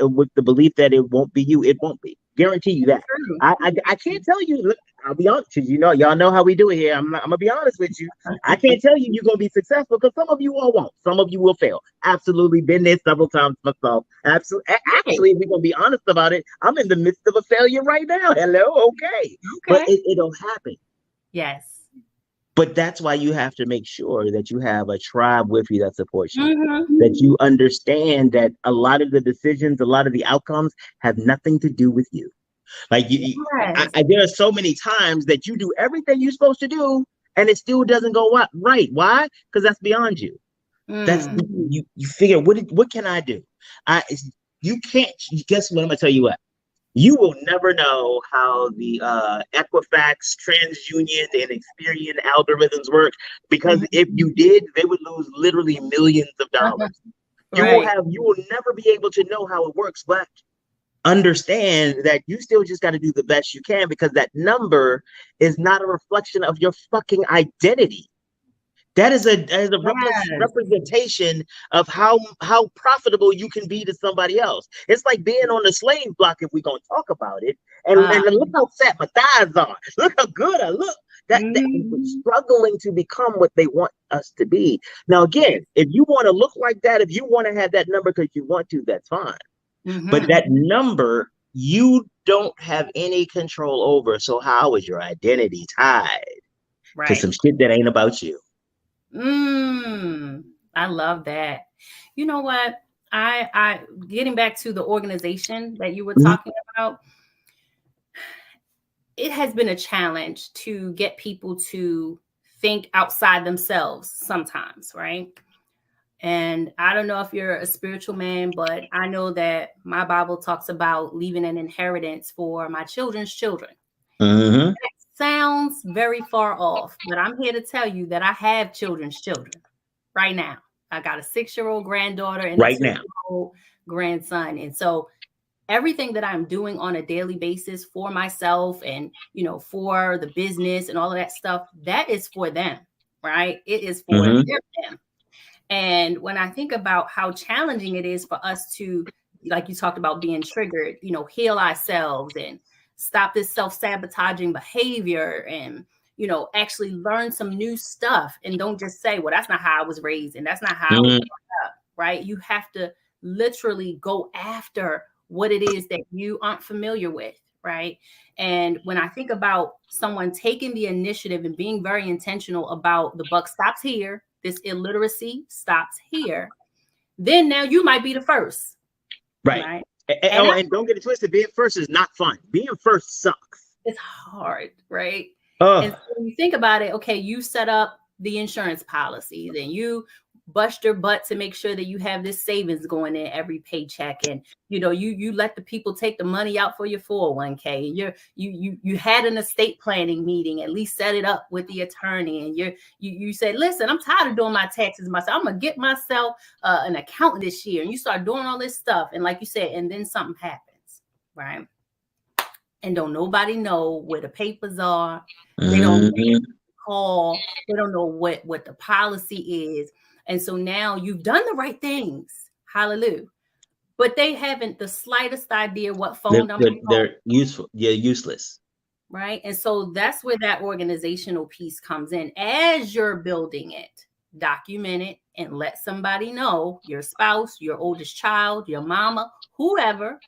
belief that it won't be you, it won't be. Guarantee you that. I can't tell you. Look, I'll be honest, because y'all know how we do it here. I'm gonna be honest with you. I can't tell you you're gonna be successful, because some of you all won't. Some of you will fail. Absolutely, been there several times myself. Absolutely. Actually, if we're gonna be honest about it, I'm in the midst of a failure right now. Hello, okay. But it'll happen. Yes. But that's why you have to make sure that you have a tribe with you that supports you, that you understand that a lot of the decisions, a lot of the outcomes have nothing to do with you. Like there are so many times that you do everything you're supposed to do and it still doesn't go right. Why? Because that's beyond you. That's you figure, what can I do? You can't. Guess what? I'm gonna tell you what. You will never know how the Equifax, TransUnion, and Experian algorithms work, because if you did, they would lose literally millions of dollars. You will never be able to know how it works, but understand that you still just got to do the best you can, because that number is not a reflection of your fucking identity. That is a representation of how profitable you can be to somebody else. It's like being on the slave block, if we're going to talk about it. And look how fat my thighs are. Look how good I look. That we're struggling to become what they want us to be. Now, again, if you want to look like that, if you want to have that number because you want to, that's fine. But that number, you don't have any control over. So how is your identity tied to some shit that ain't about you? I love that. You know what? I getting back to the organization that you were talking about, it has been a challenge to get people to think outside themselves sometimes, right? And I don't know if you're a spiritual man, but I know that my Bible talks about leaving an inheritance for my children's children. That sounds very far off, but I'm here to tell you that I have children's children right now. I got a 6-year-old granddaughter and a 2-year-old grandson. And so everything that I'm doing on a daily basis for myself and, for the business and all of that stuff, that is for them, right? It is for them. And when I think about how challenging it is for us to, like you talked about being triggered, heal ourselves and stop this self-sabotaging behavior and, actually learn some new stuff, and don't just say, well, that's not how I was raised and that's not how I was brought up, right? You have to literally go after what it is that you aren't familiar with, right? And when I think about someone taking the initiative and being very intentional about the buck stops here, this illiteracy stops here, then now you might be the first. Right? And don't get it twisted. Being first is not fun. Being first sucks. It's hard, right? And Oh, so when you think about it, okay, you set up the insurance policies and you bust your butt to make sure that you have this savings going in every paycheck, and you let the people take the money out for your 401k, and you had an estate planning meeting, at least set it up with the attorney, and you say, listen, I'm tired of doing my taxes myself, I'm gonna get myself an accountant this year, and you start doing all this stuff, and like you said, and then something happens, right? And don't nobody know where the papers are. They don't call. They don't know what the policy is. And so now you've done the right things. Hallelujah. But they haven't the slightest idea what phone number. They're useful. Yeah, useless. Right. And so that's where that organizational piece comes in. As you're building it, document it and let somebody know, your spouse, your oldest child, your mama, whoever.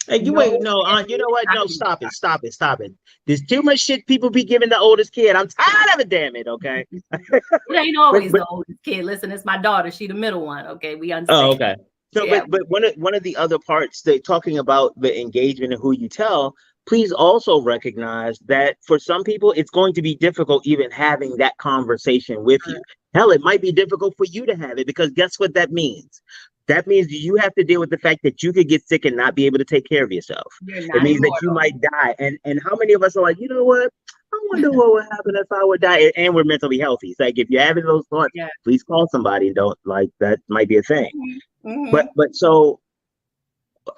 Hey, you know what? No, stop it. There's too much shit people be giving the oldest kid. I'm tired of it, damn it, okay? It ain't always the oldest kid. Listen, it's my daughter. She the middle one, okay? We understand. Oh, okay. So, yeah. but one of the other parts, that talking about the engagement and who you tell, please also recognize that for some people, it's going to be difficult even having that conversation with you. Hell, it might be difficult for you to have it, because guess what that means? That means you have to deal with the fact that you could get sick and not be able to take care of yourself. It means that you might die. And how many of us are like, you know what? I wonder what would happen if I would die. And we're mentally healthy. It's like, if you're having those thoughts, please call somebody. And don't, like, that might be a thing. Mm-hmm. But so,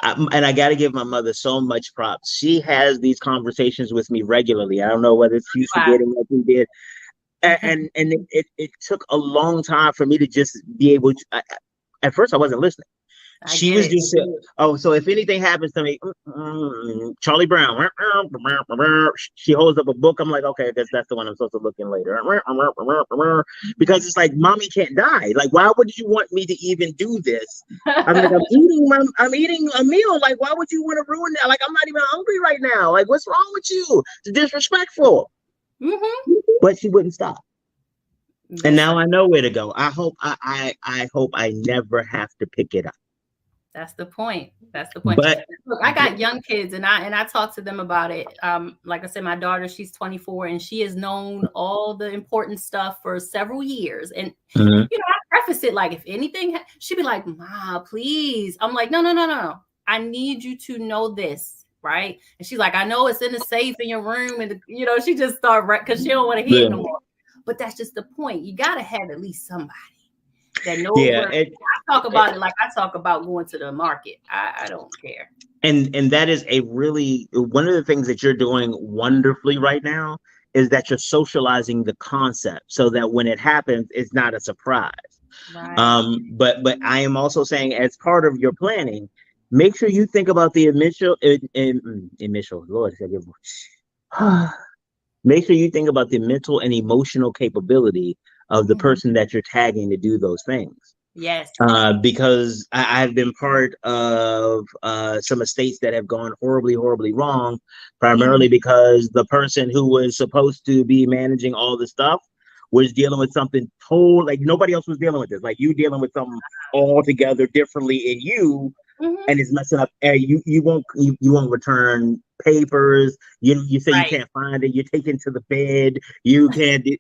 and I got to give my mother so much props. She has these conversations with me regularly. I don't know whether she's forgetting like we did. And it took a long time for me to just be able to. At first, I wasn't listening. She was just saying, oh, so if anything happens to me, Charlie Brown, she holds up a book. I'm like, okay, that's the one I'm supposed to look in later. Because it's like, mommy can't die. Like, why would you want me to even do this? I'm like, I'm eating a meal. Like, why would you want to ruin that? Like, I'm not even hungry right now. Like, what's wrong with you? It's disrespectful. Mm-hmm. But she wouldn't stop. And now I know where to go. I hope I never have to pick it up. That's the point. But look, I got young kids, and I talk to them about it. Like I said, my daughter, she's 24, and she has known all the important stuff for several years. And I preface it like, if anything, she'd be like, "Ma, please." I'm like, no. I need you to know this, right? And she's like, "I know it's in the safe in your room," and she just started because she don't want to hear it no more. But that's just the point. You got to have at least somebody that knows. Yeah, I talk about it like I talk about going to the market. I don't care. And that is one of the things that you're doing wonderfully right now is that you're socializing the concept so that when it happens, it's not a surprise. Right. But I am also saying, as part of your planning, make sure you think about the initial. Lord, make sure you think about the mental and emotional capability of the person that you're tagging to do those things. Yes. Because I've been part of some estates that have gone horribly, horribly wrong, primarily because the person who was supposed to be managing all the stuff was dealing with something total, like nobody else was dealing with this. Like, you dealing with something altogether differently in you, and it's messing up. You won't return papers. You say you can't find it. You're taken to the bed. You can't do.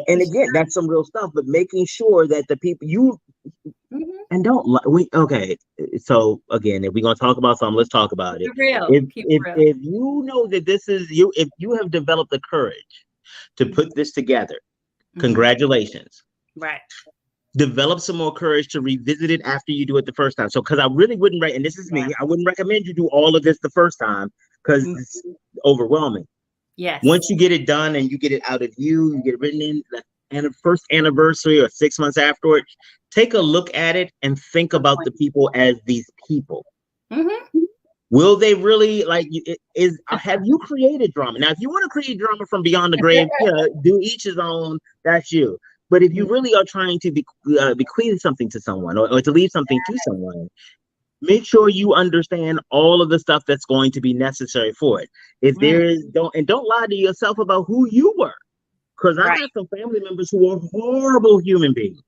And again, that's some real stuff. But making sure that the people and okay. So again, if we're gonna talk about something, let's talk about it. If you know that this is you, if you have developed the courage to put this together, congratulations. Right. Develop some more courage to revisit it after you do it the first time. So, because I really wouldn't, and this is me, I wouldn't recommend you do all of this the first time because it's overwhelming. Yes. Once you get it done and you get it out of you get it written in, and the first anniversary or 6 months afterwards, take a look at it and think about the people as these people. Will they really have you created drama? Now, if you want to create drama from beyond the grave, do each his own. That's you. But if you really are trying to bequeath something to someone or to leave something to someone, make sure you understand all of the stuff that's going to be necessary for it. If there is, don't lie to yourself about who you were. Because I have some family members who are horrible human beings.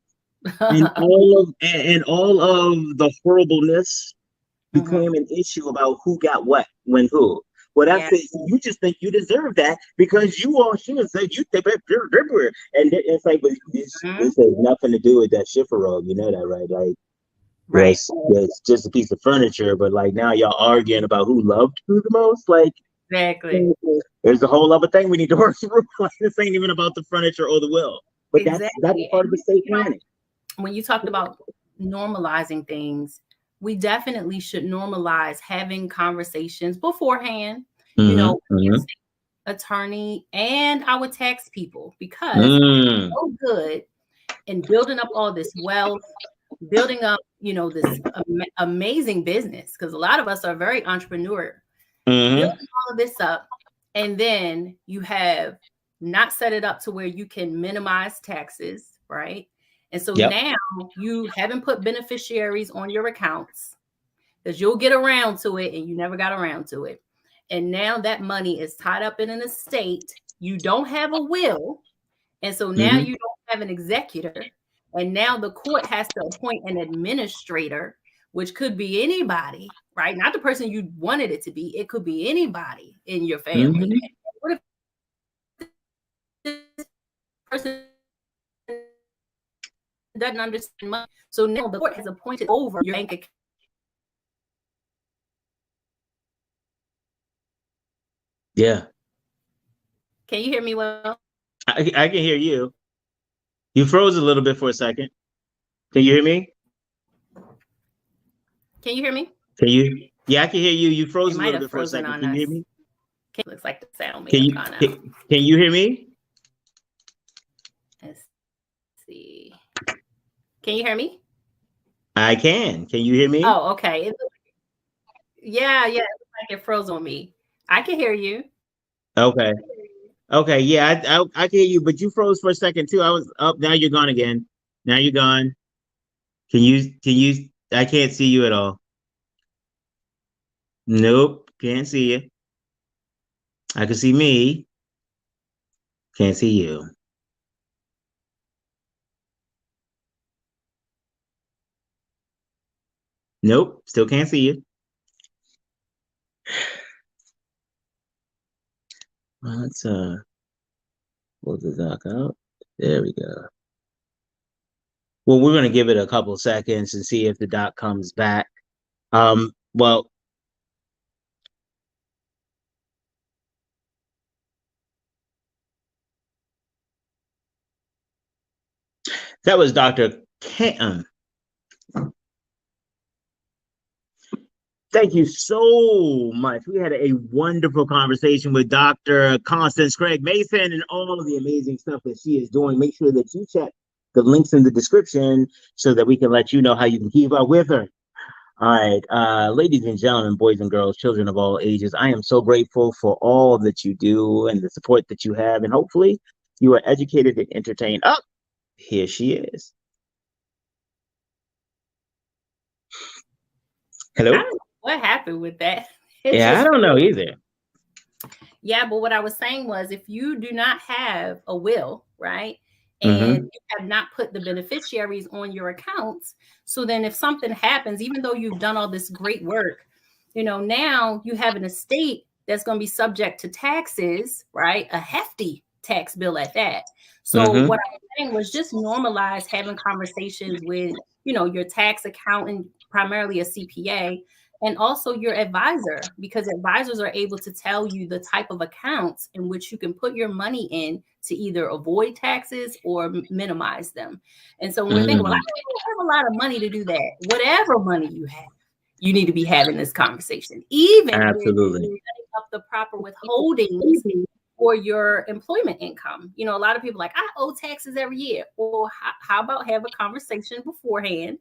and all of the horribleness became an issue about who got what, when who. Well, that's it. You just think you deserve that because you all she was like you think everywhere, and it's like, but this has nothing to do with that shifferobe. You know that, right? Like, yes, it's just a piece of furniture, but like now y'all arguing about who loved who the most. Like, Exactly. there's a whole other thing we need to work through. Like, this ain't even about the furniture or the will, but that's part of estate planning. When you talked about normalizing things, we definitely should normalize having conversations beforehand, you know, with attorney and our tax people, because it's so good in building up all this wealth, building up, you know, this amazing business, because a lot of us are very entrepreneur, building all of this up, and then you have not set it up to where you can minimize taxes, right? And so now you haven't put beneficiaries on your accounts because you'll get around to it and you never got around to it. And now that money is tied up in an estate. You don't have a will. And so now you don't have an executor. And now the court has to appoint an administrator, which could be anybody, right? Not the person you wanted it to be. It could be anybody in your family. What if this person doesn't understand money? So now the court has appointed over your bank account. Yeah. Can you hear me well? I can hear you. You froze a little bit for a second. Can you hear me? Can you hear me? Can you? Yeah, I can hear you. You froze a little bit for a second. Can you hear me? Looks like the sound may have gone out. Can you hear me? Let's see. Can you hear me? I can. Can you hear me? Oh, okay. Yeah. It looks like it froze on me. I can hear you. Okay. Okay. Yeah, I can hear you, but you froze for a second too. I was up. Now you're gone again. Now you're gone. Can you? I can't see you at all. Nope. Can't see you. I can see me. Can't see you. Nope. Still can't see you. Let's pull the doc out. There we go. Well, we're going to give it a couple seconds and see if the doc comes back. Well, that was Dr. Cam. Thank you so much. We had a wonderful conversation with Dr. Constance Craig Mason and all of the amazing stuff that she is doing. Make sure that you check the links in the description so that we can let you know how you can keep up with her. All right, ladies and gentlemen, boys and girls, children of all ages, I am so grateful for all that you do and the support that you have. And hopefully you are educated and entertained. Oh, here she is. Hello? I don't know what happened with that. I don't know either. Yeah, but what I was saying was if you do not have a will, right? And you have not put the beneficiaries on your accounts. So then if something happens, even though you've done all this great work, you know, now you have an estate that's going to be subject to taxes, right? A hefty tax bill at that. So what I was saying was just normalize having conversations with, you know, your tax accountant, primarily a CPA, and also your advisor, because advisors are able to tell you the type of accounts in which you can put your money in to either avoid taxes or minimize them. And so when we think, well, I don't have a lot of money to do that. Whatever money you have, you need to be having this conversation. Even absolutely setting up the proper withholdings for your employment income. You know, a lot of people are like, I owe taxes every year. Or how about have a conversation beforehand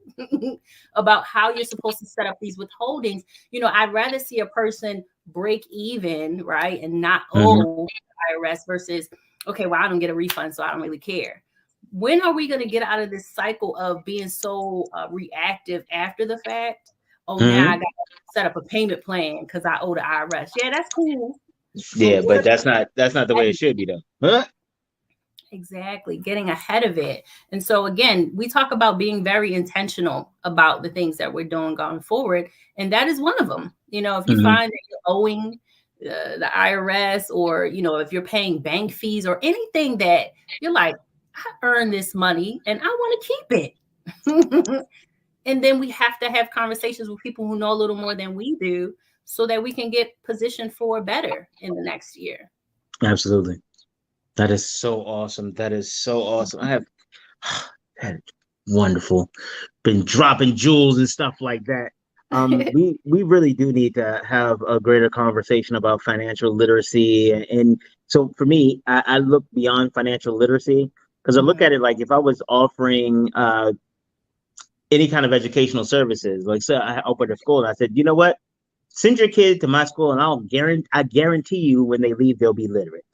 about how you're supposed to set up these withholdings? You know, I'd rather see a person break even, right, and not owe IRS versus, okay, well, I don't get a refund, so I don't really care. When are we going to get out of this cycle of being so reactive after the fact? Oh, now I got to set up a payment plan because I owe the IRS. Yeah, that's cool. Yeah, but that's not the way it should be, though. Huh? Exactly. Getting ahead of it. And so again, we talk about being very intentional about the things that we're doing going forward. And that is one of them. You know, if you find that you're owing the IRS, or, if you're paying bank fees or anything that you're like, I earned this money and I want to keep it. And then we have to have conversations with people who know a little more than we do so that we can get positioned for better in the next year. Absolutely. That is so awesome. That is so awesome. I have that wonderful. Been dropping jewels and stuff like that. We really do need to have a greater conversation about financial literacy. And so for me, I look beyond financial literacy, because I look at it like if I was offering any kind of educational services, like, so I opened a school and I said, you know what? Send your kid to my school and I guarantee you when they leave, they'll be literate.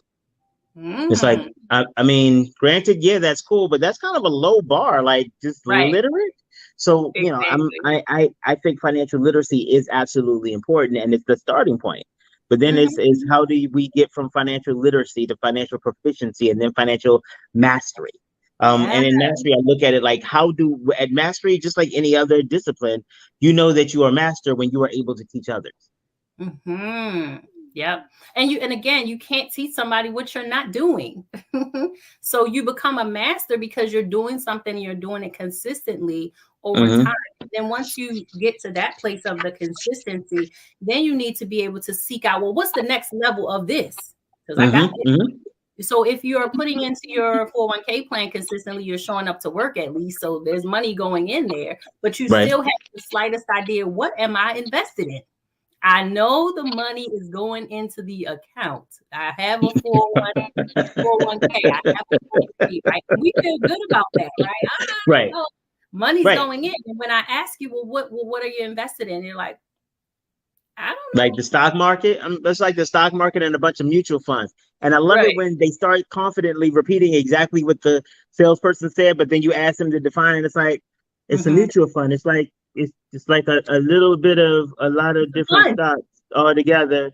It's like, I mean, granted, yeah, that's cool, but that's kind of a low bar, like just literate. So, exactly. I think financial literacy is absolutely important, and it's the starting point. But then it's how do we get from financial literacy to financial proficiency and then financial mastery? And in mastery, I look at it like, at mastery, just like any other discipline, you know that you are a master when you are able to teach others. Yep. And again, you can't teach somebody what you're not doing. So you become a master because you're doing something and you're doing it consistently over time. Then once you get to that place of the consistency, then you need to be able to seek out, well, what's the next level of this? Because I got it. So if you're putting into your 401k plan consistently, you're showing up to work at least. So there's money going in there, but you still have the slightest idea, what am I invested in? I know the money is going into the account. I have a 401k. I have a 401k, right? We feel good about that, right? Money's going in. And when I ask you, what are you invested in? You're like, I don't know. Like the stock market. It's like the stock market and a bunch of mutual funds. And I love it when they start confidently repeating exactly what the salesperson said, but then you ask them to define it. It's like, it's a mutual fund. It's like, it's just like a little bit of a lot of different stocks all together,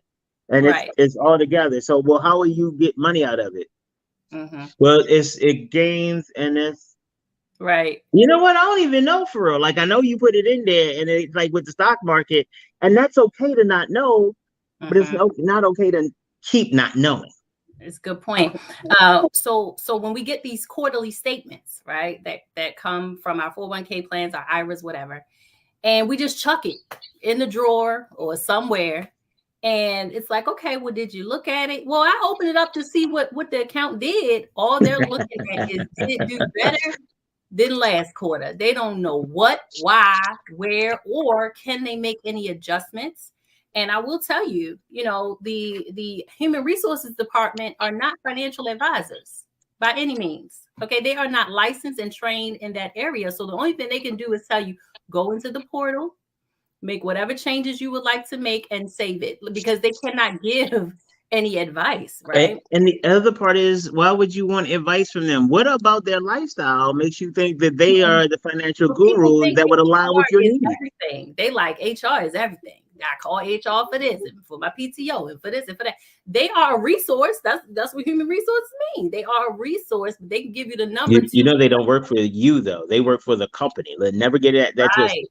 and it's all together. So, well, how will you get money out of it? Well, it gains, and it's You know what? I don't even know for real. Like, I know you put it in there, and it's like with the stock market, and that's okay to not know, but it's not okay to keep not knowing. It's a good point. So when we get these quarterly statements, right, that come from our 401k plans, our IRAs, whatever, and we just chuck it in the drawer or somewhere, and it's like, okay, well, did you look at it? Well, I opened it up to see what the account did. All they're looking at is, did it do better than last quarter? They don't know what, why, where, or can they make any adjustments? And I will tell you, the human resources department are not financial advisors by any means. Okay, they are not licensed and trained in that area. So the only thing they can do is tell you, go into the portal, make whatever changes you would like to make, and save it, because they cannot give any advice, right? And the other part is, why would you want advice from them? What about their lifestyle makes you think that they are the financial guru that would align with your needs? Everything. They like HR is everything. I call HR for this and for my PTO and for this and for that. They are a resource. That's what human resources mean. They are a resource, but they can give you the number. They don't work for you, though. They work for the company. Let's never get that twisted.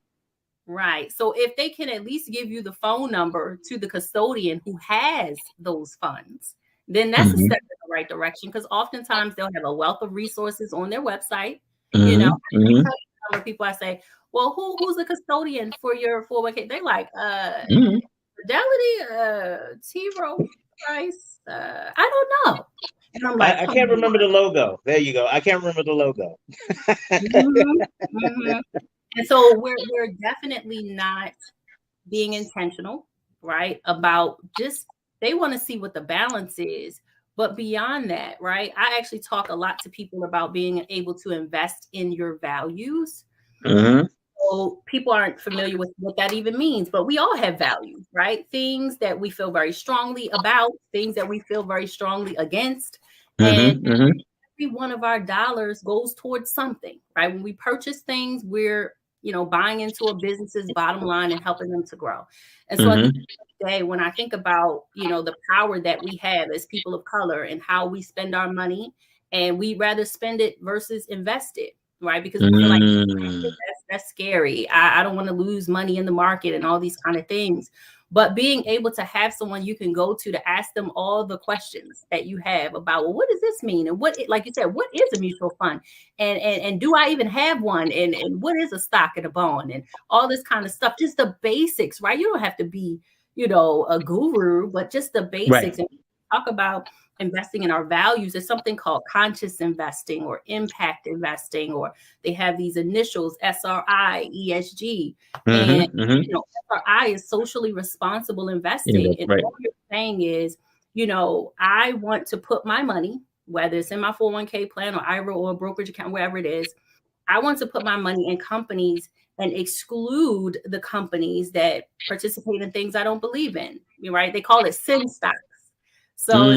Right. So if they can at least give you the phone number to the custodian who has those funds, then that's a step in the right direction, because oftentimes they'll have a wealth of resources on their website. People, I say, well, who's the custodian for your 401k? They're like, Fidelity, T. Rowe Price, I don't know. And I'm like, I can't remember the logo. There you go. I can't remember the logo. And so we're definitely not being intentional, right, about just, they want to see what the balance is. But beyond that, right, I actually talk a lot to people about being able to invest in your values. So people aren't familiar with what that even means, but we all have values, right? Things that we feel very strongly about, things that we feel very strongly against. And every one of our dollars goes towards something, right? When we purchase things, we're buying into a business's bottom line and helping them to grow. And so at the end of the day, when I think about, the power that we have as people of color and how we spend our money, and we rather spend it versus invest it, right? Because we feel like that's scary. I don't want to lose money in the market and all these kind of things. but being able to have someone you can go to ask them all the questions that you have about, well, what does this mean? And what, like you said, what is a mutual fund? And do I even have one? And what is a stock and a bond? And all this kind of stuff, just the basics, right? You don't have to be, a guru, but just the basics. Right. And talk about investing in our values. There's something called conscious investing or impact investing, or they have these initials, SRI, ESG. And SRI is socially responsible investing. And right. what you're saying is, I want to put my money, whether it's in my 401k plan or IRA or a brokerage account, wherever it is, I want to put my money in companies and exclude the companies that participate in things I don't believe in. Right? They call it sin stocks. So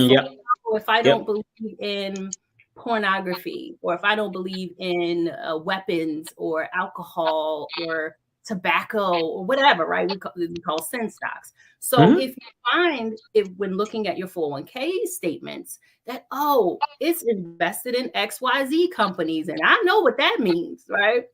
if I don't believe in pornography, or if I don't believe in weapons or alcohol or tobacco or whatever, right? We call sin stocks. So if you find, when looking at your 401k statements, that, it's invested in XYZ companies, and I know what that means, right?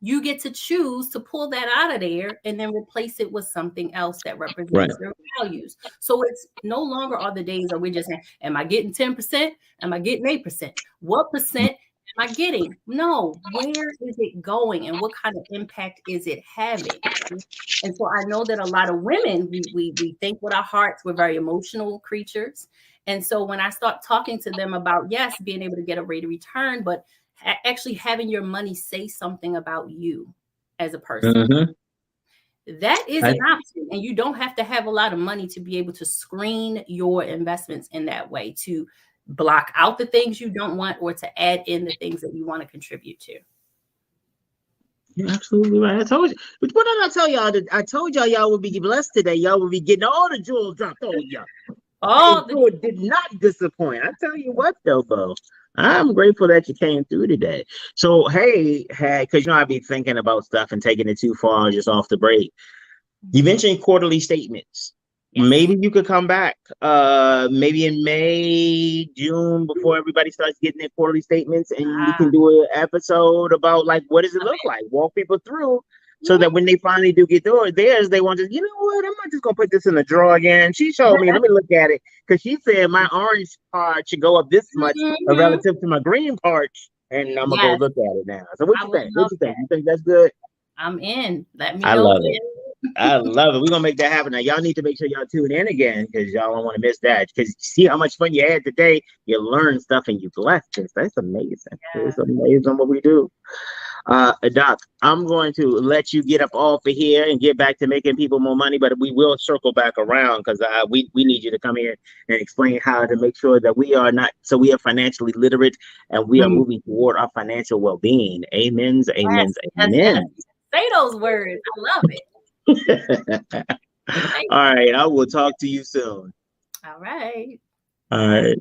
You get to choose to pull that out of there and then replace it with something else that represents your values. So it's no longer are the days that we're just saying, am I getting 10%? Am I getting 8%? What percent am I getting? No, where is it going? And what kind of impact is it having? And so I know that a lot of women, we think with our hearts, we're very emotional creatures. And so when I start talking to them about, yes, being able to get a rate of return, but actually having your money say something about you as a person. That is an option. And you don't have to have a lot of money to be able to screen your investments in that way, to block out the things you don't want or to add in the things that you want to contribute to. You're absolutely right. I told you. But what did I tell y'all? I told y'all would be blessed today. Y'all would be getting all the jewels dropped on y'all. It did not disappoint. I tell you what, though, Bo. I'm grateful that you came through today. So, hey, because I'd be thinking about stuff and taking it too far just off the break. You mentioned quarterly statements. Yes. Maybe you could come back maybe in May, June, before everybody starts getting their quarterly statements, and we can do an episode about, like, what does it look like? Walk people through so that when they finally do get through theirs, they want to, you know what, I'm not just going to put this in the drawer again. She showed me, let me look at it, because she said my orange part should go up this much relative to my green part, and I'm going to go look at it now. So what you think? What you think? You think that's good? I'm in. Let me know. I love it. I love it. We're going to make that happen. Now, y'all need to make sure y'all tune in again, because y'all don't want to miss that. Because see how much fun you had today. You learn stuff and you bless this. That's amazing. Yeah. It's amazing what we do. Doc, I'm going to let you get up off of here and get back to making people more money, but we will circle back around, because we need you to come here and explain how to make sure that we are financially literate and we are moving toward our financial well-being. Amens, amens, amen. Say those words. I love it. All right, I will talk to you soon. All right. All right.